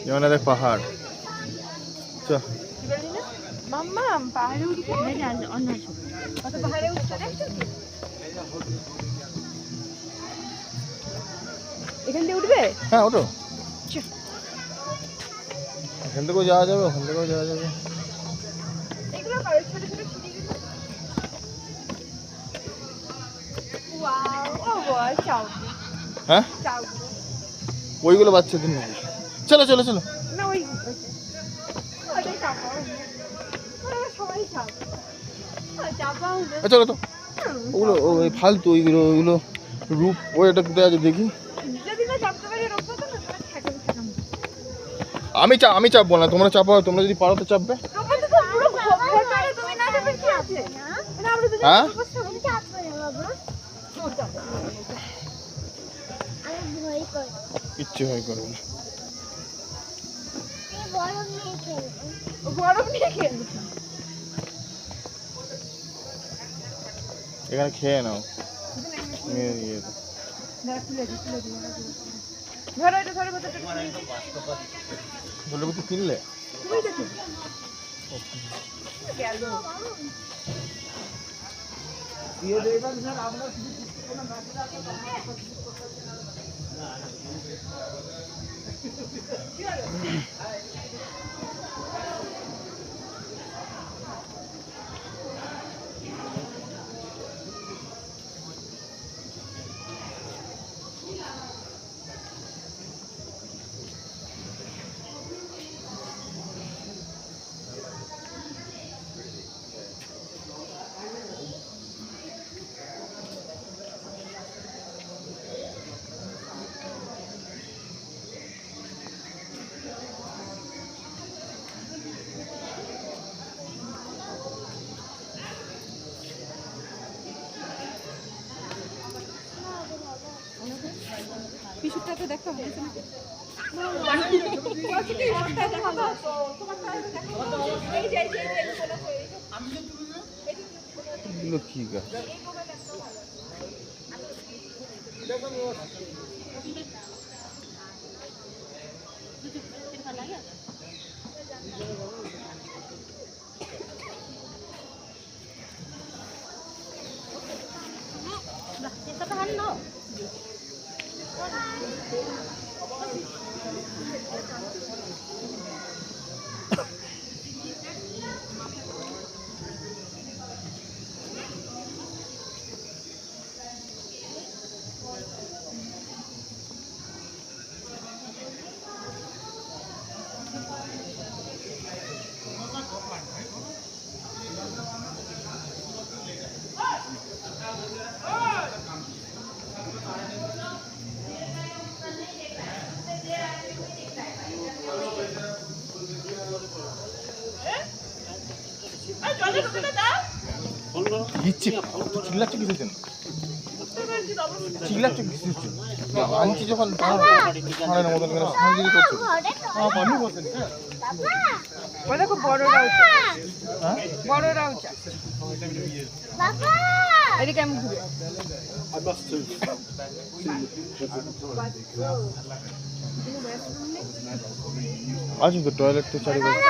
যেমন দেখ পাহাড়। চ মাম্মা পাহাড়ে উঠবে অন্য কত পাহাড়ে উঠছে দেখছো এখান দিয়ে উঠবে? হ্যাঁ ওঠো, এখান থেকেও যাওয়া যাবে, ওখান থেকেও যাওয়া যাবে। এগুলো করো ছোট ছোট সিঁড়িগুলো। ওয়াও ও ওয়াও চাও হ্যাঁ চাও ওইগুলো বাচ্চাদের নাকি? চলো চলো চলো। না ওই ওটাই চাপাও ওরা সবাই চাও চাপাও চলো তো, ওগুলো ওই ফালতু ওইগুলো, ওইগুলো রূপ ওইটা কোথায় আছে দেখি। যদি না চাপতে পারি রোগ তো না তোমার ঠেকাম ঠেকাম আমি চাপবো না, তোমরা চাপাও, তোমরা যদি পারো তো চাপবে। তোমার তো পুরো ভেতরে তুমি না যাবে কি আছে না আমরা তো হ্যাঁ তুমি চাপবে না বাবা আমি ভয় করি কিচ্ছু হয় করবো না। এই বরফ নিয়ে খেলবো বরফ নিয়ে খেলবো এখানে খেয়ে নাও। ইয়ে ধরো এটা ধরো কত বলে কি কিনলে? তুমি দেখো গেল দিয়ে দেবেন স্যার আমরা শুধু কোনো পিছুটাতে দেখো এগুলো কি গাছ? চিল্লাচ্ছে কিসের জন্য? চিল্লাচ্ছে কিসের জন্য? আনছি যখন ছাড়ের মতন করে সাহায্য করছো। দেখো বড়রা উঠছে বড়রা উঠছে এদিকে আমি ঘুরে আছে তো টয়লেট তো চারিপাশে।